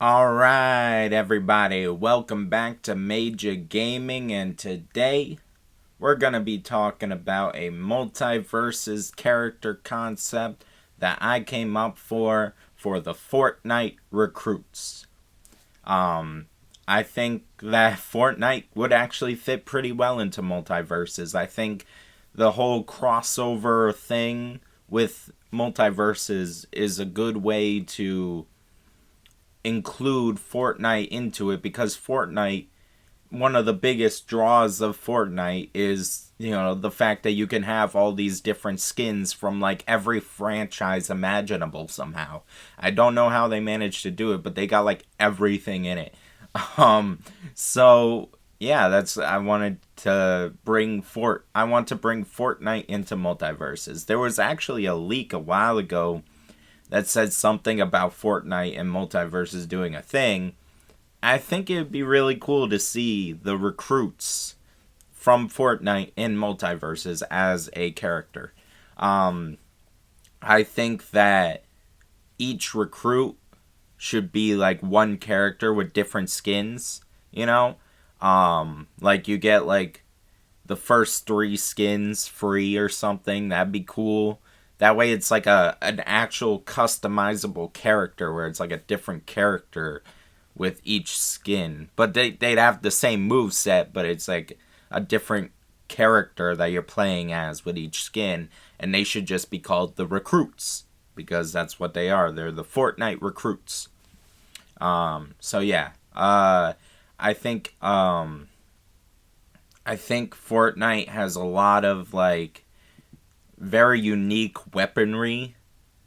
Alright, everybody, welcome back to Major Gaming, and today we're going to be talking about a multiversus character concept that I came up for the Fortnite recruits. I think that Fortnite would actually fit pretty well into multiverses. I think the whole crossover thing with multiverses is a good way to include Fortnite into it, because Fortnite, one of the biggest draws of Fortnite is, the fact that you can have all these different skins from like every franchise imaginable somehow. I don't know how they managed to do it, but they got like everything in it. So yeah, I want to bring Fortnite into multiverses. There was actually a leak a while ago that said something about Fortnite and multiverses doing a thing. I think it would be really cool to see the recruits from Fortnite in multiverses as a character. I think that each recruit should be like one character with different skins, you know? Like you get like the first 3 skins free or something. That'd be cool. That way it's like an actual customizable character where it's like a different character with each skin. But they'd have the same move set, but it's like a different character that you're playing as with each skin. And they should just be called the recruits, because that's what they are. They're the Fortnite recruits. So yeah. I think I think Fortnite has a lot of like very unique weaponry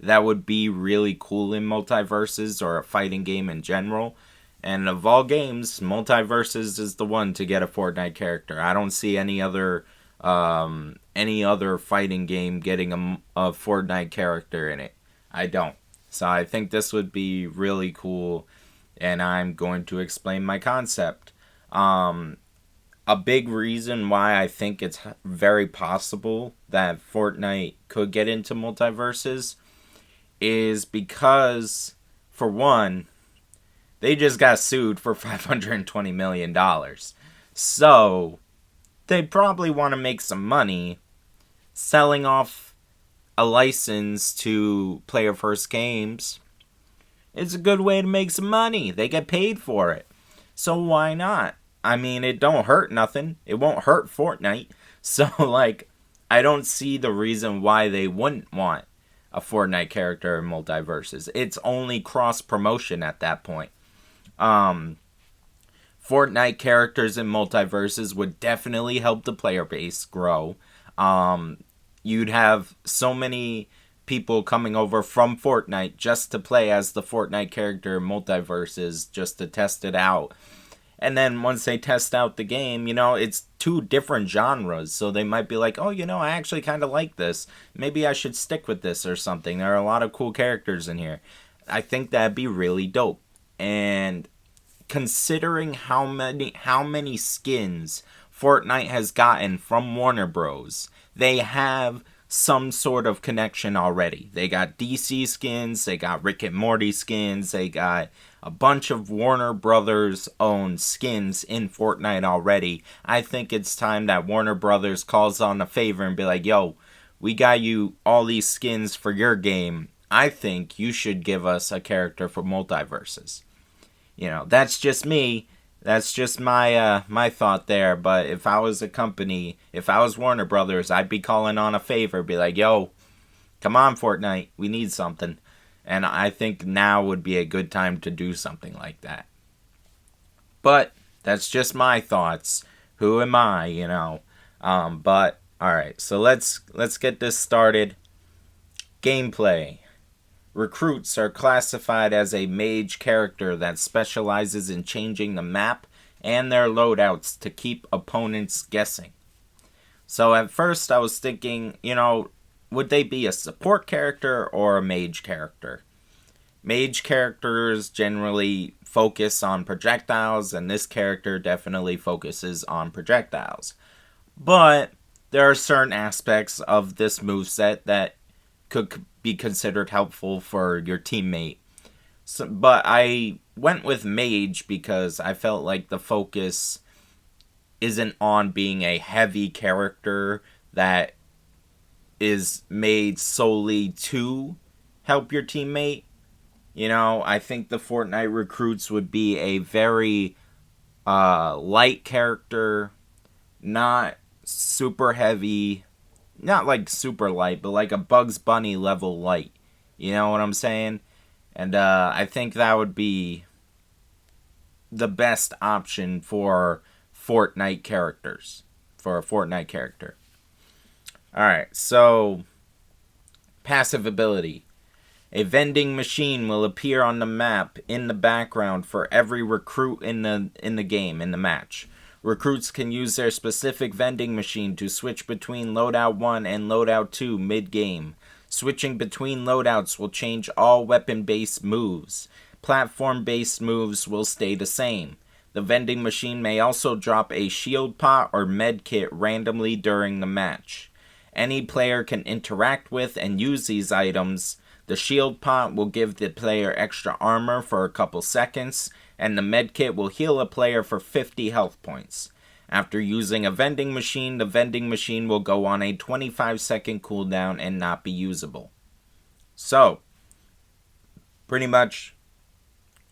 that would be really cool in multiverses or a fighting game in general. And of all games, multiverses is the one to get a Fortnite character. I don't see any other fighting game getting a Fortnite character in it. I don't. So I think this would be really cool, and I'm going to explain my concept. A big reason why I think it's very possible that Fortnite could get into multiverses is because, for one, they just got sued for $520 million. So, they probably want to make some money selling off a license to Player First Games. It's a good way to make some money. They get paid for it. So why not? I mean, it don't hurt nothing. It won't hurt Fortnite. So, like, I don't see the reason why they wouldn't want a Fortnite character in multiverses. It's only cross promotion at that point. Fortnite characters in multiverses would definitely help the player base grow. You'd have so many people coming over from Fortnite just to play as the Fortnite character in multiverses, just to test it out. And then once they test out the game, it's 2 different genres. So they might be like, oh, I actually kind of like this. Maybe I should stick with this or something. There are a lot of cool characters in here. I think that'd be really dope. And considering how many skins Fortnite has gotten from Warner Bros., they have some sort of connection already. They got DC skins, they got Rick and Morty skins, they got a bunch of Warner Brothers owned skins in Fortnite already. I think it's time that Warner Brothers calls on a favor and be like, yo, we got you all these skins for your game. I think you should give us a character for multiverses. That's just me. That's just my thought there. But if I was a company, if I was Warner Brothers, I'd be calling on a favor, be like, yo, come on, Fortnite, we need something. And I think now would be a good time to do something like that. But that's just my thoughts. Who am I? But all right, so let's get this started. Gameplay. Recruits are classified as a mage character that specializes in changing the map and their loadouts to keep opponents guessing. So at first I was thinking, would they be a support character or a mage character? Mage characters generally focus on projectiles, and this character definitely focuses on projectiles. But there are certain aspects of this moveset that could be considered helpful for your teammate. But I went with Mage because I felt like the focus isn't on being a heavy character that is made solely to help your teammate. You know, I think the Fortnite recruits would be a very light character, not super heavy, not like super light, but like a Bugs Bunny level light. You know what I'm saying? And I think that would be the best option for Fortnite characters. For a Fortnite character. Alright, so passive ability. A vending machine will appear on the map in the background for every recruit in the game, in the match. Recruits can use their specific vending machine to switch between loadout 1 and loadout 2 mid-game. Switching between loadouts will change all weapon-based moves. Platform-based moves will stay the same. The vending machine may also drop a shield pot or med kit randomly during the match. Any player can interact with and use these items. The shield pot will give the player extra armor for a couple seconds, and the medkit will heal a player for 50 health points. After using a vending machine, the vending machine will go on a 25-second cooldown and not be usable. So, pretty much,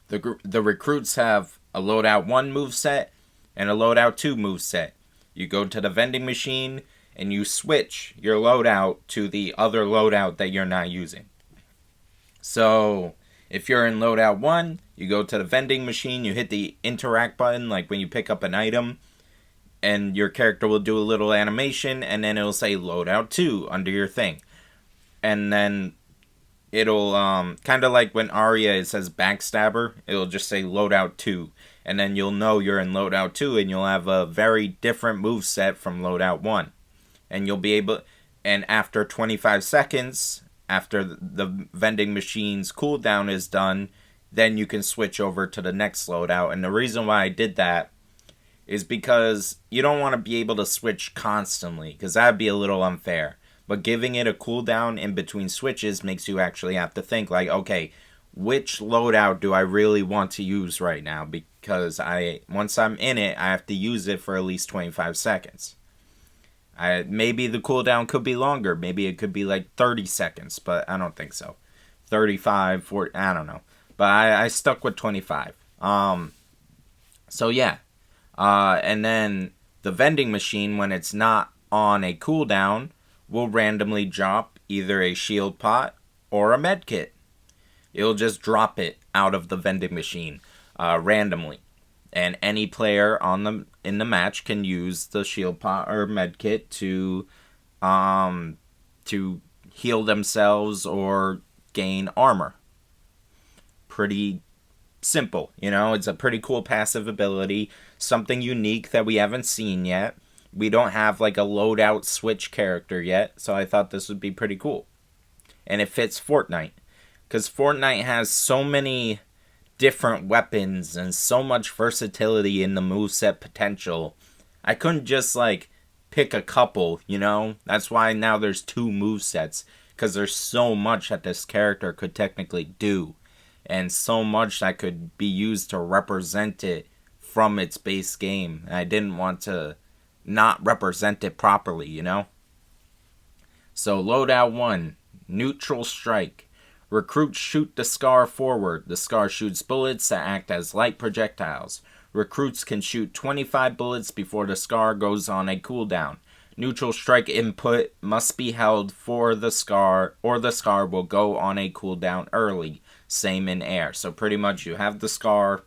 the recruits have a loadout 1 moveset and a loadout 2 moveset. You go to the vending machine and you switch your loadout to the other loadout that you're not using. So, if you're in loadout 1, you go to the vending machine, you hit the interact button, like when you pick up an item, and your character will do a little animation, and then it'll say loadout 2 under your thing. And then it'll, kind of like when Arya, it says backstabber, it'll just say loadout 2. And then you'll know you're in loadout 2, and you'll have a very different moveset from loadout 1. And you'll be able, and after 25 seconds, after the vending machine's cooldown is done, then you can switch over to the next loadout. And the reason why I did that is because you don't want to be able to switch constantly, because that would be a little unfair. But giving it a cooldown in between switches makes you actually have to think, like, okay, which loadout do I really want to use right now? Because once I'm in it, I have to use it for at least 25 seconds. Maybe the cooldown could be longer. Maybe it could be like 30 seconds, but I don't think so. 35, 40, I don't know. But I stuck with 25. So yeah. And then the vending machine, when it's not on a cooldown, will randomly drop either a shield pot or a med kit. It'll just drop it out of the vending machine randomly. And any player in the match can use the shield pot or medkit to heal themselves or gain armor. Pretty simple, you know. It's a pretty cool passive ability, something unique that we haven't seen yet. We don't have like a loadout switch character yet, so I thought this would be pretty cool. And it fits Fortnite, because Fortnite has so many different weapons and so much versatility in the moveset potential. I couldn't just like pick a couple, you know? That's why now there's 2 movesets, because there's so much that this character could technically do, and so much that could be used to represent it from its base game. And I didn't want to not represent it properly, you know? So loadout 1, neutral strike. Recruits shoot the Scar forward. The Scar shoots bullets that act as light projectiles. Recruits can shoot 25 bullets before the Scar goes on a cooldown. Neutral strike input must be held for the Scar, or the Scar will go on a cooldown early. Same in air. So pretty much you have the Scar,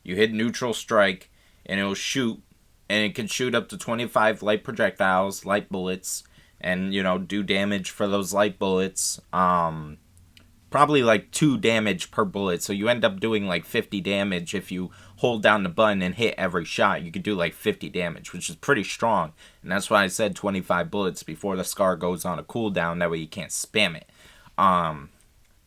you hit neutral strike, and it'll shoot, and it can shoot up to 25 light projectiles, light bullets, and, you know, do damage for those light bullets. Probably like 2 damage per bullet, so you end up doing like 50 damage if you hold down the button and hit every shot. You could do like 50 damage, which is pretty strong, and that's why I said 25 bullets before the Scar goes on a cooldown, that way you can't spam it.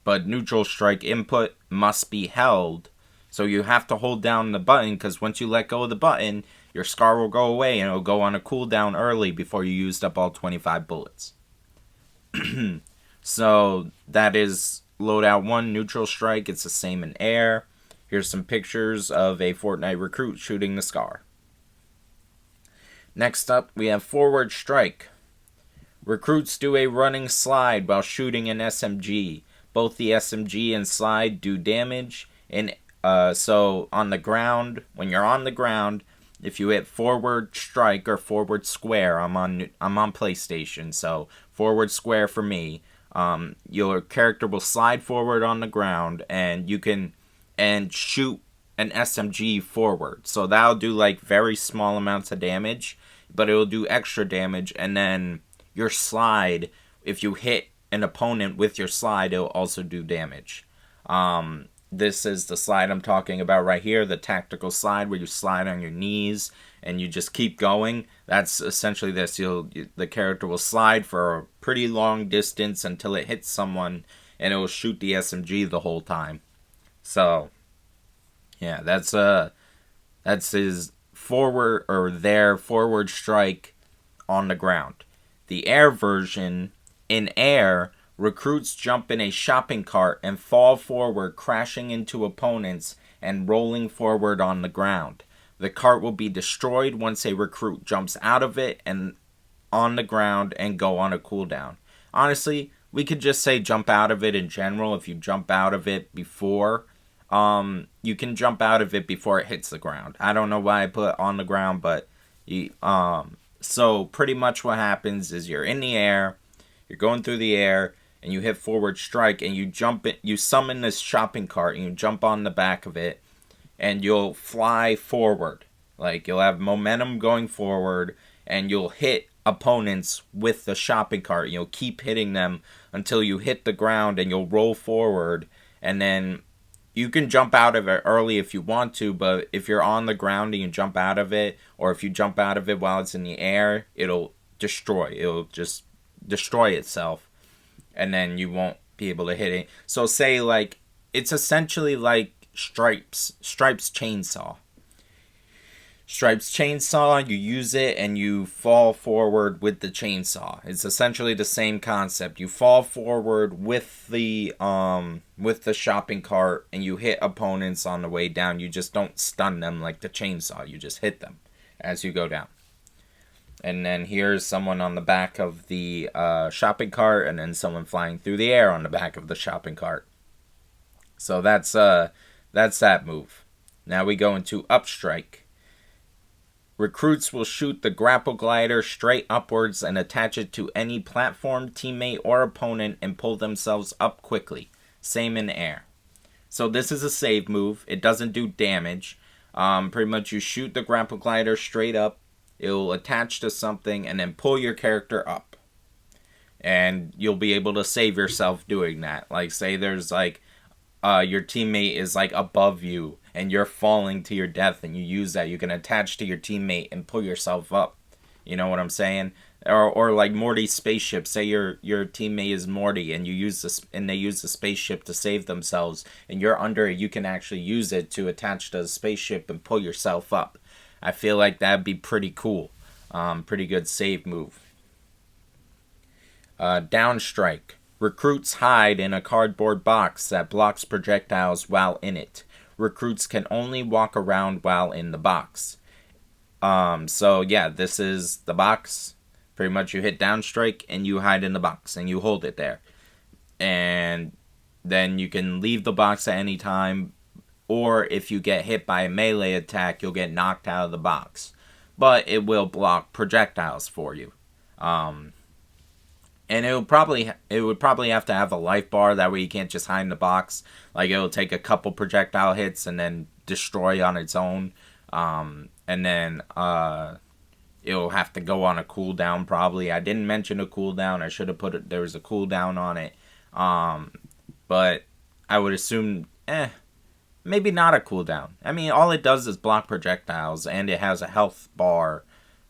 But neutral strike input must be held, so you have to hold down the button, because once you let go of the button, your Scar will go away and it'll go on a cooldown early before you used up all 25 bullets. So that is loadout 1, neutral strike. It's the same in air. Here's some pictures of a Fortnite recruit shooting the Scar. Next up, we have Forward Strike. Recruits do a running slide while shooting an SMG. Both the SMG and slide do damage. And so on the ground, when you're on the ground, if you hit forward strike or forward square, I'm on PlayStation, so forward square for me. Your character will slide forward on the ground, and you can shoot an SMG forward. So that'll do like very small amounts of damage, but it'll do extra damage. And then your slide, if you hit an opponent with your slide, it'll also do damage. This is the slide I'm talking about right here, the tactical slide where you slide on your knees and you just keep going. That's essentially this. The character will slide for a pretty long distance until it hits someone, and it will shoot the SMG the whole time. So, yeah, that's his forward or their forward strike on the ground. The air version, in air, recruits jump in a shopping cart and fall forward, crashing into opponents and rolling forward on the ground. The cart will be destroyed once a recruit jumps out of it and on the ground and go on a cooldown. Honestly, we could just say jump out of it in general. If you jump out of it before, you can jump out of it before it hits the ground. I don't know why I put on the ground, but so pretty much what happens is you're in the air, you're going through the air, and you hit forward strike, and you summon this shopping cart, and you jump on the back of it, and you'll fly forward. Like, you'll have momentum going forward, and you'll hit opponents with the shopping cart. You'll keep hitting them until you hit the ground, and you'll roll forward, and then you can jump out of it early if you want to, but if you're on the ground and you jump out of it, or if you jump out of it while it's in the air, it'll just destroy itself. And then you won't be able to hit it. So say, like, it's essentially like Stripe's chainsaw. Stripe's chainsaw, you use it and you fall forward with the chainsaw. It's essentially the same concept. You fall forward with the shopping cart and you hit opponents on the way down. You just don't stun them like the chainsaw. You just hit them as you go down. And then here's someone on the back of the shopping cart, and then someone flying through the air on the back of the shopping cart. So that's that move. Now we go into upstrike. Recruits will shoot the grapple glider straight upwards and attach it to any platform, teammate, or opponent and pull themselves up quickly. Same in air. So this is a save move. It doesn't do damage. Pretty much you shoot the grapple glider straight up. It'll attach to something and then pull your character up. And you'll be able to save yourself doing that. Like, say there's like, your teammate is like above you and you're falling to your death and you use that. You can attach to your teammate and pull yourself up. You know what I'm saying? Or like Morty's spaceship. Say your teammate is Morty and they use the spaceship to save themselves and you're under it. You can actually use it to attach to the spaceship and pull yourself up. I feel like that'd be pretty cool. Pretty good save move. Downstrike. Recruits hide in a cardboard box that blocks projectiles while in it. Recruits can only walk around while in the box. So yeah, this is the box. Pretty much you hit downstrike and you hide in the box and you hold it there. And then you can leave the box at any time. Or if you get hit by a melee attack, you'll get knocked out of the box. But it will block projectiles for you. And it would probably have to have a life bar. That way you can't just hide in the box. Like, it'll take a couple projectile hits and then destroy on its own. And then it'll have to go on a cooldown probably. I didn't mention a cooldown. I should have put it. There was a cooldown on it. But I would assume, maybe not a cooldown. I mean, all it does is block projectiles, and it has a health bar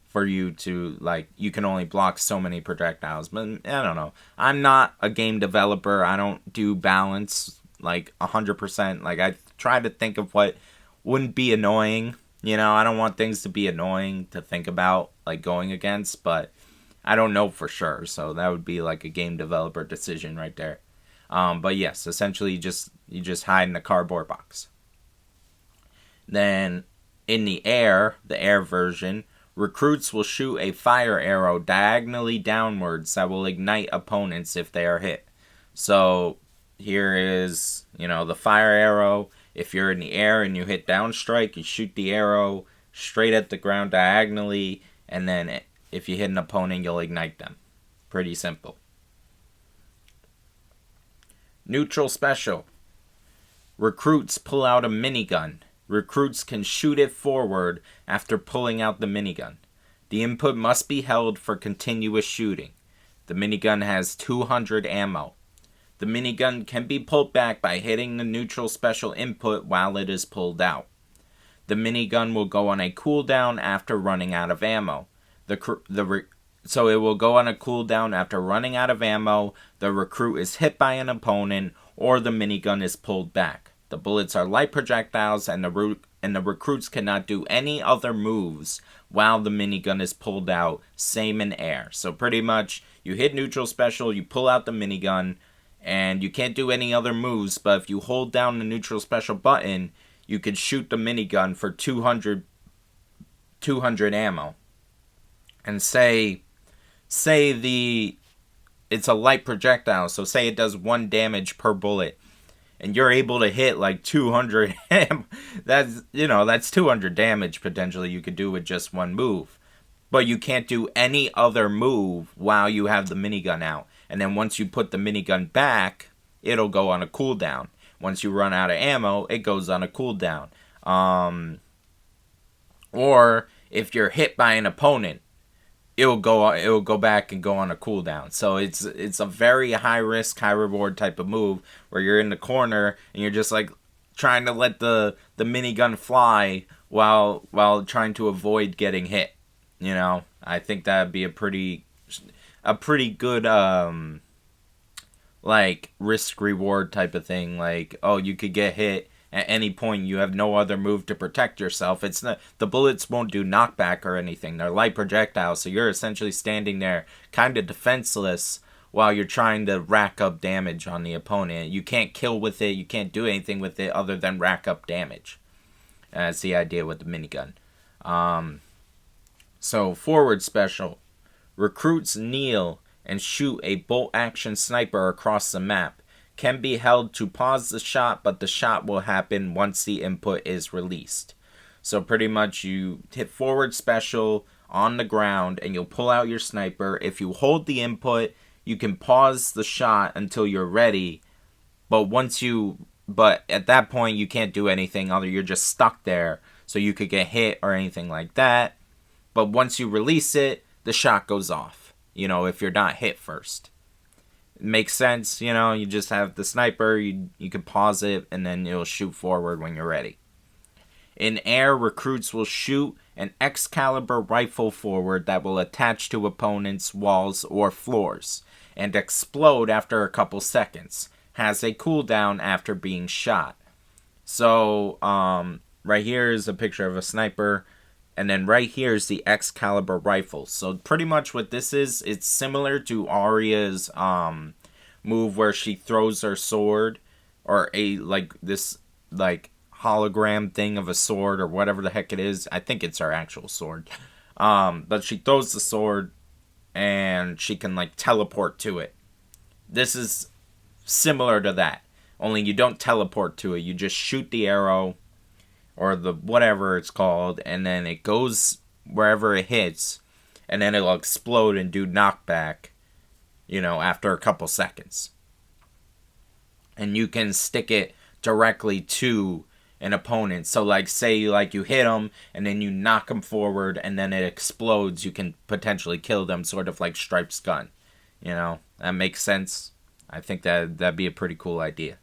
for you to, like, you can only block so many projectiles. But I don't know. I'm not a game developer. I don't do balance, like, 100%. Like, I try to think of what wouldn't be annoying. You know, I don't want things to be annoying to think about, like, going against, but I don't know for sure. So that would be, like, a game developer decision right there. But yes, essentially you just hide in a cardboard box. Then in the air version, recruits will shoot a fire arrow diagonally downwards that will ignite opponents if they are hit. So here is, the fire arrow. If you're in the air and you hit down strike, you shoot the arrow straight at the ground diagonally, and then if you hit an opponent, you'll ignite them. Pretty simple. Neutral special. Recruits pull out a minigun. Recruits can shoot it forward after pulling out the minigun. The input must be held for continuous shooting. The minigun has 200 ammo. The minigun can be pulled back by hitting the neutral special input while it is pulled out. The minigun will go on a cooldown after running out of ammo. So it will go on a cooldown after running out of ammo, the recruit is hit by an opponent, or the minigun is pulled back. The bullets are light projectiles, and the recruits cannot do any other moves while the minigun is pulled out, same in air. So pretty much, you hit neutral special, you pull out the minigun, and you can't do any other moves, but if you hold down the neutral special button, you can shoot the minigun for 200 ammo. And say it's a light projectile, so say it does 1 damage per bullet, and you're able to hit like 200 that's 200 damage potentially you could do with just one move. But you can't do any other move while you have the minigun out. And then once you put the minigun back, it'll go on a cooldown. Once you run out of ammo, it goes on a cooldown. Or if you're hit by an opponent, it'll go back and go on a cooldown. So it's a very high risk, high reward type of move where you're in the corner and you're just like trying to let the minigun fly while trying to avoid getting hit. I think that'd be a pretty good like risk reward type of thing. Like, oh, you could get hit at any point, you have no other move to protect yourself. It's not, the bullets won't do knockback or anything. They're light projectiles, so you're essentially standing there kind of defenseless while you're trying to rack up damage on the opponent. You can't kill with it, you can't do anything with it other than rack up damage. That's the idea with the minigun. So forward special. Recruits kneel and shoot a bolt action sniper across the map. Can be held to pause the shot, but the shot will happen once the input is released. So pretty much you hit forward special on the ground and you'll pull out your sniper. If you hold the input, you can pause the shot until you're ready. But at that point you can't do anything other, you're just stuck there. So you could get hit or anything like that. But once you release it, the shot goes off. If you're not hit first. It makes sense, you just have the sniper, you can pause it, and then it'll shoot forward when you're ready. In air, recruits will shoot an Excalibur rifle forward that will attach to opponents' walls or floors, and explode after a couple seconds. Has a cooldown after being shot. So, right here is a picture of a sniper, and then right here is the Excalibur rifle. So pretty much what this is, it's similar to Arya's move where she throws her sword, or this hologram thing of a sword or whatever the heck it is. I think it's her actual sword. But she throws the sword and she can teleport to it. This is similar to that. Only you don't teleport to it. You just shoot the arrow or the whatever it's called, and then it goes wherever it hits, and then it'll explode and do knockback, after a couple seconds. And you can stick it directly to an opponent. So say you hit them, and then you knock them forward, and then it explodes, you can potentially kill them, sort of like Stripe's gun. That makes sense. I think that'd be a pretty cool idea.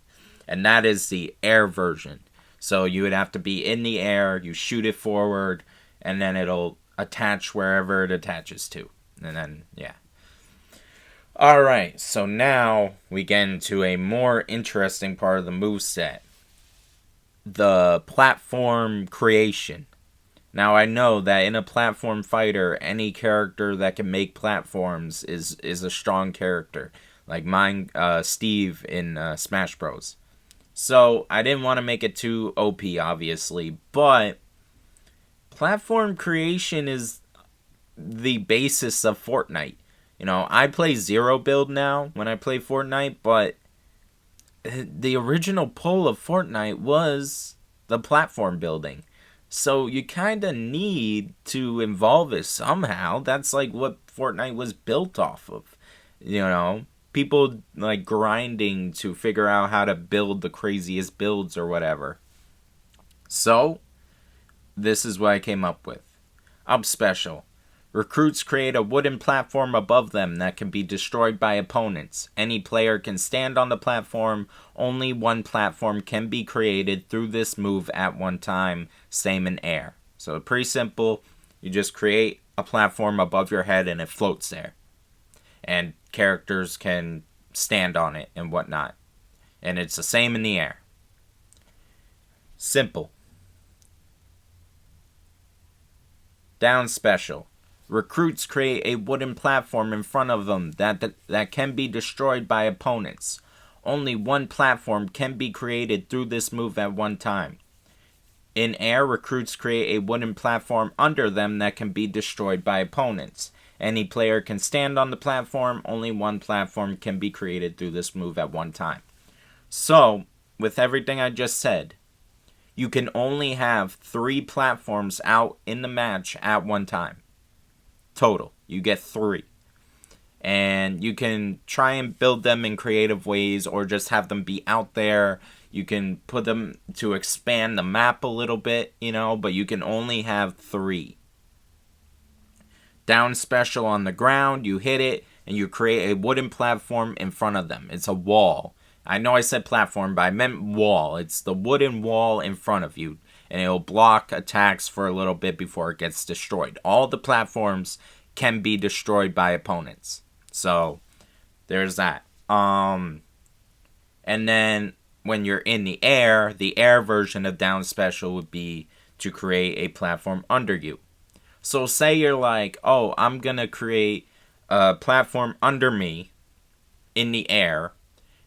And that is the air version. So you would have to be in the air, you shoot it forward, and then it'll attach wherever it attaches to. And then, yeah. Alright, so now we get into a more interesting part of the moveset. The platform creation. Now I know that in a platform fighter, any character that can make platforms is a strong character. Like mine, Steve in Smash Bros. So I didn't want to make it too OP, obviously, but platform creation is the basis of Fortnite. I play zero build now when I play Fortnite, but the original pull of Fortnite was the platform building. So you kind of need to involve it somehow. That's like what Fortnite was built off of. People like grinding to figure out how to build the craziest builds or whatever. So, this is what I came up with. Up special. Recruits create a wooden platform above them that can be destroyed by opponents. Any player can stand on the platform. Only one platform can be created through this move at one time. Same in air. So pretty simple. You just create a platform above your head and it floats there. And characters can stand on it and whatnot. And it's the same in the air. Simple. Down special. Recruits create a wooden platform in front of them that can be destroyed by opponents. Only one platform can be created through this move at one time. In air, recruits create a wooden platform under them that can be destroyed by opponents. Any player can stand on the platform. Only one platform can be created through this move at one time. So, with everything I just said, you can only have 3 platforms out in the match at one time. Total. You get 3. And you can try and build them in creative ways or just have them be out there. You can put them to expand the map a little bit, but you can only have 3. Down special on the ground, you hit it, and you create a wooden platform in front of them. It's a wall. I know I said platform, but I meant wall. It's the wooden wall in front of you, and it'll block attacks for a little bit before it gets destroyed. All the platforms can be destroyed by opponents. So, there's that. And then, when you're in the air version of down special would be to create a platform under you. So say you're like, oh, I'm going to create a platform under me in the air.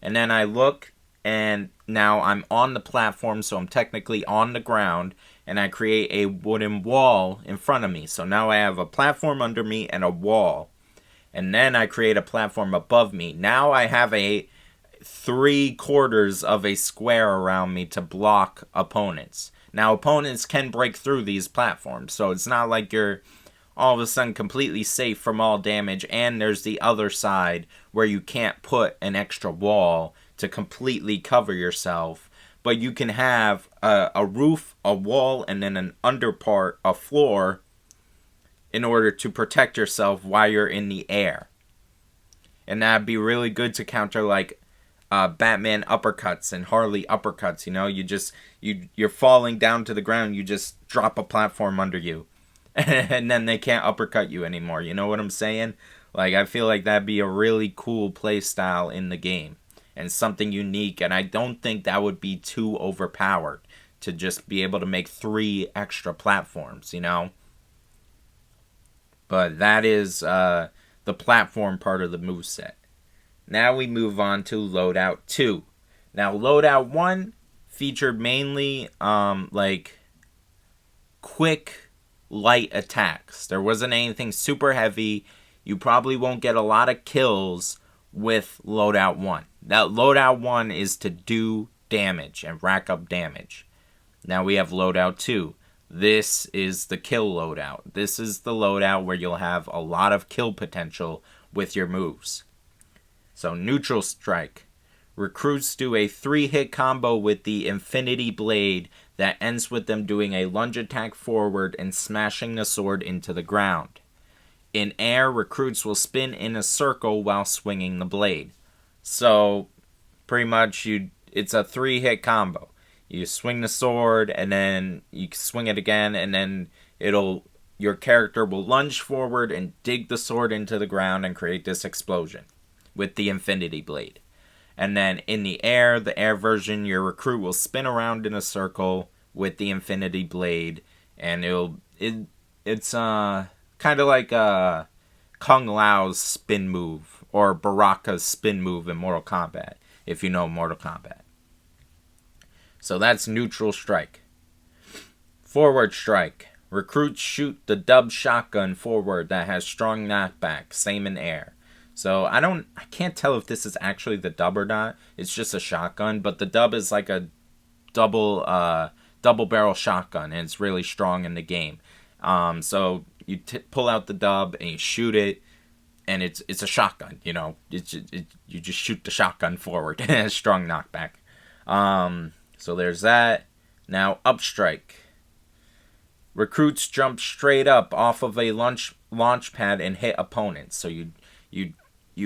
And then I look and now I'm on the platform, so I'm technically on the ground. And I create a wooden wall in front of me. So now I have a platform under me and a wall. And then I create a platform above me. Now I have a 3/4 of a square around me to block opponents. Now, opponents can break through these platforms, so it's not like you're all of a sudden completely safe from all damage, and there's the other side where you can't put an extra wall to completely cover yourself, but you can have a roof, a wall, and then an underpart, a floor, in order to protect yourself while you're in the air. And that'd be really good to counter, like, Batman uppercuts and Harley uppercuts. You're falling down to the ground. You just drop a platform under you, and then they can't uppercut you anymore. You know what I'm saying? Like, I feel like that'd be a really cool play style in the game and something unique. And I don't think that would be too overpowered to just be able to make 3 extra platforms. But that is the platform part of the moveset. Now we move on to Loadout 2. Now, Loadout 1 featured mainly, quick, light attacks. There wasn't anything super heavy. You probably won't get a lot of kills with Loadout 1. That Loadout 1 is to do damage and rack up damage. Now we have Loadout 2. This is the kill loadout. This is the loadout where you'll have a lot of kill potential with your moves. So, Neutral Strike. Recruits do a 3-hit combo with the Infinity Blade that ends with them doing a lunge attack forward and smashing the sword into the ground. In air, recruits will spin in a circle while swinging the blade. So, pretty much, it's a 3-hit combo. You swing the sword, and then you swing it again, and then your character will lunge forward and dig the sword into the ground and create this explosion with the Infinity Blade. And then in the air version, your recruit will spin around in a circle with the Infinity Blade, and it's kind of like Kung Lao's spin move or Baraka's spin move in Mortal Kombat, if you know Mortal Kombat. So that's neutral strike. Forward strike. Recruits shoot the dub shotgun forward that has strong knockback. Same in air. So I can't tell if this is actually the dub or not. It's just a shotgun, but the dub is like a double barrel shotgun, and it's really strong in the game. So you pull out the dub and you shoot it, and it's a shotgun. You know, you just shoot the shotgun forward. It has strong knockback. So there's that. Now up strike. Recruits jump straight up off of a launch pad and hit opponents. So you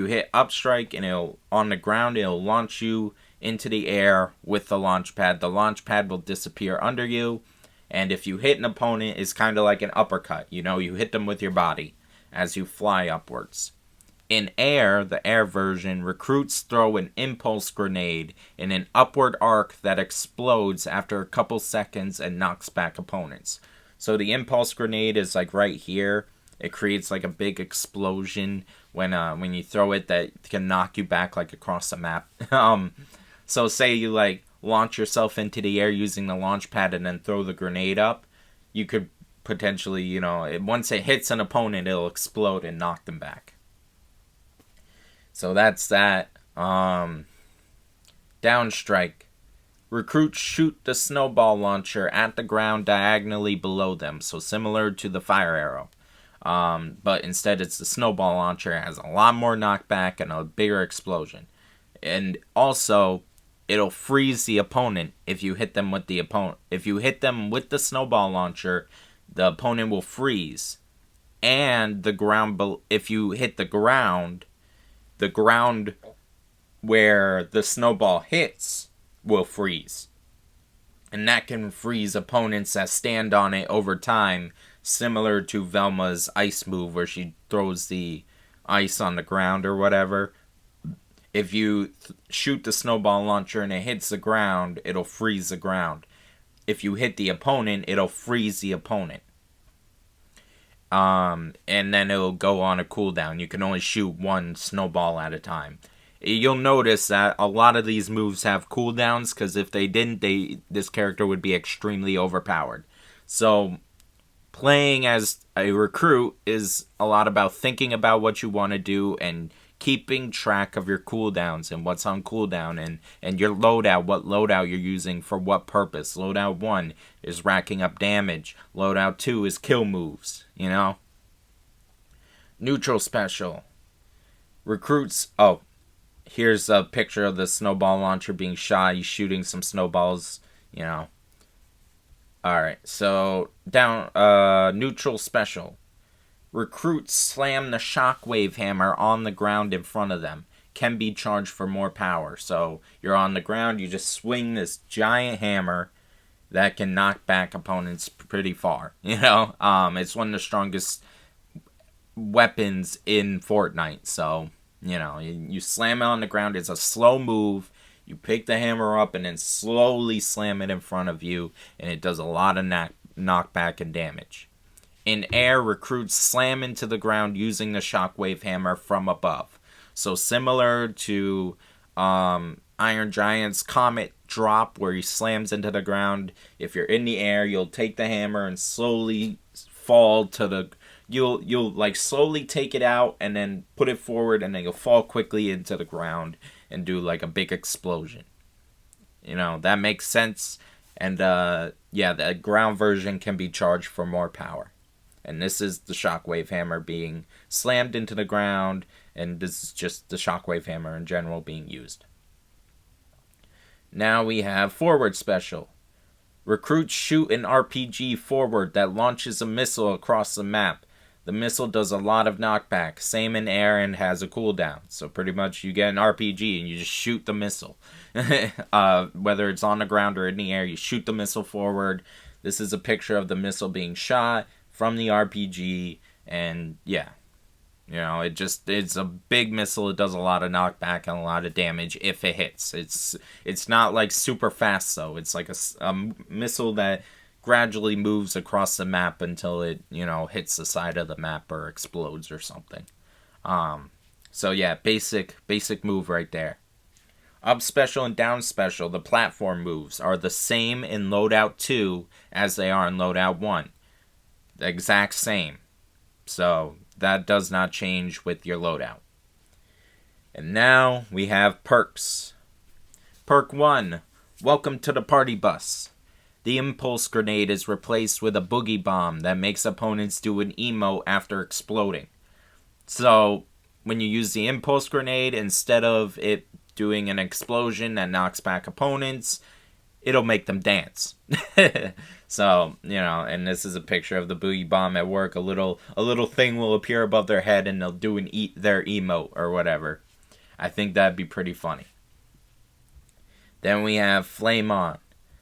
hit up strike, and on the ground it'll launch you into the air with the launch pad. The launch pad will disappear under you, and if you hit an opponent, it's kind of like an uppercut. You know, you hit them with your body as you fly upwards. In air, the air version, recruits throw an impulse grenade in an upward arc that explodes after a couple seconds and knocks back opponents. So the impulse grenade is like right here. It creates like a big explosion when you throw it that can knock you back like across the map. So say you like launch yourself into the air using the launch pad and then throw the grenade up, you could potentially, you know, once it hits an opponent, it'll explode and knock them back. So that's that. Down strike. Recruits shoot the snowball launcher at the ground diagonally below them, so similar to the fire arrow. But instead it's the snowball launcher. It has a lot more knockback and a bigger explosion. And also, it'll freeze the opponent if you hit them with the opponent. If you hit them with the snowball launcher, the opponent will freeze. And the ground, if you hit the ground where the snowball hits will freeze. And that can freeze opponents that stand on it over time, similar to Velma's ice move where she throws the ice on the ground or whatever. If you shoot the snowball launcher and it hits the ground, it'll freeze the ground. If you hit the opponent, it'll freeze the opponent. And then it'll go on a cooldown. You can only shoot one snowball at a time. You'll notice that a lot of these moves have cooldowns, because if they didn't, this character would be extremely overpowered. So playing as a recruit is a lot about thinking about what you want to do and keeping track of your cooldowns and what's on cooldown and your loadout, what loadout you're using for what purpose. Loadout 1 is racking up damage. Loadout 2 is kill moves, you know? Neutral special. Recruits... Oh, here's a picture of the snowball launcher being shot. He's shooting some snowballs, you know. Alright, so neutral special. Recruits slam the shockwave hammer on the ground in front of them. Can be charged for more power. So you're on the ground, you just swing this giant hammer that can knock back opponents pretty far. You know, it's one of the strongest weapons in Fortnite. So, you know, you slam it on the ground. It's a slow move. You pick the hammer up and then slowly slam it in front of you, and it does a lot of knockback and damage. In air, recruits slam into the ground using the shockwave hammer from above. So similar to Iron Giant's Comet Drop, where he slams into the ground. If you're in the air, you'll take the hammer and slowly fall to the... You'll like slowly take it out and then put it forward, and then you'll fall quickly into the ground and do like a big explosion. You know, that makes sense. And yeah, the ground version can be charged for more power. And this is the shockwave hammer being slammed into the ground, and this is just the shockwave hammer in general being used. Now we have forward special. Recruits shoot an RPG forward that launches a missile across the map. The missile does a lot of knockback, same in air, and has a cooldown. So pretty much you get an RPG and you just shoot the missile. Whether it's on the ground or in the air, you shoot the missile forward. This is a picture of the missile being shot from the RPG, and yeah. You know, it's a big missile. It does a lot of knockback and a lot of damage if it hits. It's not like super fast though. It's like a missile that gradually moves across the map until it, you know, hits the side of the map or explodes or something. So yeah, basic move right there. Up special and down special, the platform moves, are the same in Loadout 2 as they are in Loadout 1. The exact same. So that does not change with your loadout. And now we have perks. Perk 1. Welcome to the party bus. The impulse grenade is replaced with a boogie bomb that makes opponents do an emote after exploding. So when you use the impulse grenade, instead of it doing an explosion that knocks back opponents, it'll make them dance. So, and this is a picture of the boogie bomb at work. A little thing will appear above their head and they'll do their emote or whatever. I think that'd be pretty funny. Then we have Flame On.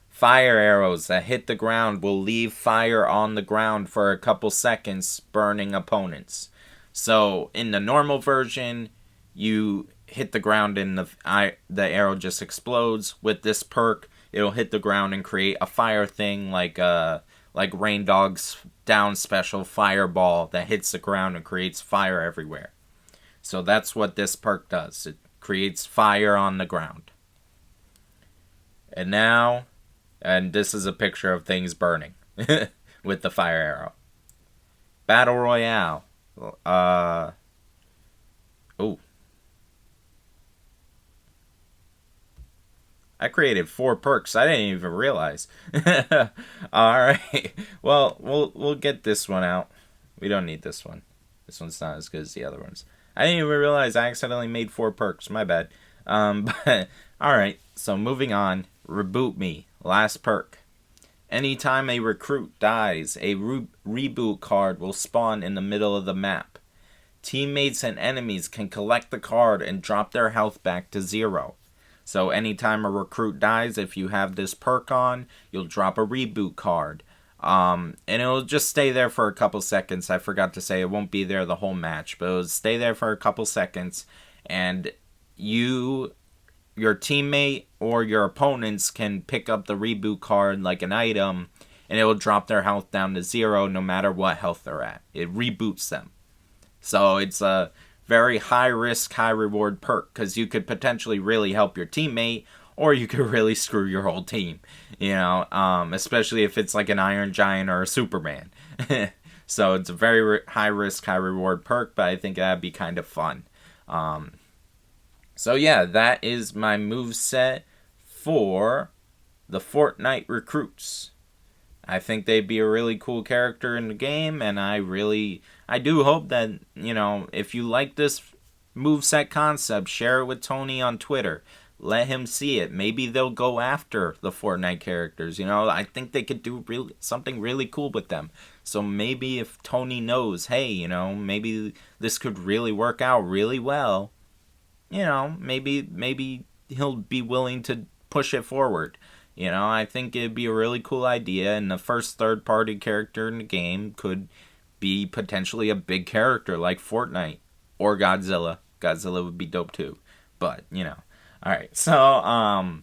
Fire arrows that hit the ground will leave fire on the ground for a couple seconds, burning opponents. So, in the normal version, you hit the ground and the arrow just explodes. With this perk, it'll hit the ground and create a fire thing like Rain Dog's down special fireball that hits the ground and creates fire everywhere. So that's what this perk does. It creates fire on the ground. And this is a picture of things burning with the fire arrow. Battle Royale. I created 4 perks. I didn't even realize. Alright. Well, we'll get this one out. We don't need this one. This one's not as good as the other ones. I didn't even realize I accidentally made 4 perks. My bad. But alright. So moving on. Reboot Me. Last perk. Anytime a recruit dies, a reboot card will spawn in the middle of the map. Teammates and enemies can collect the card and drop their health back to 0. So anytime a recruit dies, if you have this perk on, you'll drop a reboot card. And it'll just stay there for a couple seconds. I forgot to say it won't be there the whole match, but it'll stay there for a couple seconds. And your teammate or your opponents can pick up the reboot card like an item, and it will drop their health down to 0 no matter what health they're at. It reboots them. So it's a very high risk, high reward perk, because you could potentially really help your teammate, or you could really screw your whole team, especially if it's like an Iron Giant or a Superman. So it's a very high risk, high reward perk, but I think that'd be kind of fun. So yeah, that is my moveset for the Fortnite recruits. I think they'd be a really cool character in the game, and I do hope that, if you like this moveset concept, share it with Tony on Twitter. Let him see it. Maybe they'll go after the Fortnite characters. I think they could do something really cool with them. So maybe if Tony knows, hey, maybe this could really work out really well, maybe he'll be willing to push it forward. I think it'd be a really cool idea, and the first third-party character in the game could be potentially a big character like Fortnite or Godzilla. Godzilla would be dope too, but, Alright, so,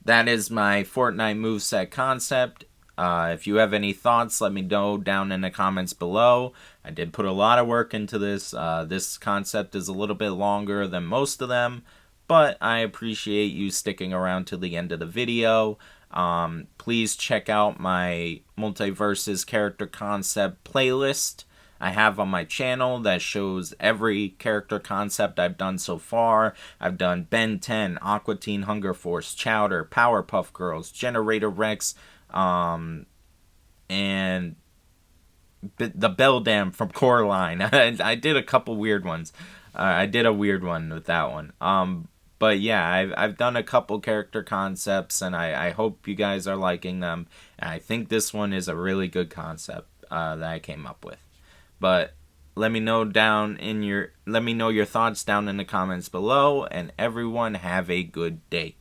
that is my Fortnite moveset concept. If you have any thoughts, let me know down in the comments below. I did put a lot of work into this. This concept is a little bit longer than most of them, but I appreciate you sticking around to the end of the video. Please check out my Multiversus character concept playlist I have on my channel that shows every character concept I've done so far. I've done Ben 10, Aqua Teen Hunger Force, Chowder, Powerpuff Girls, Generator Rex, and the Beldam from Coraline. I did a couple weird ones. I did a weird one with that one. But yeah, I've done a couple character concepts, and I hope you guys are liking them. And I think this one is a really good concept that I came up with. But let me know your thoughts down in the comments below, and everyone have a good day.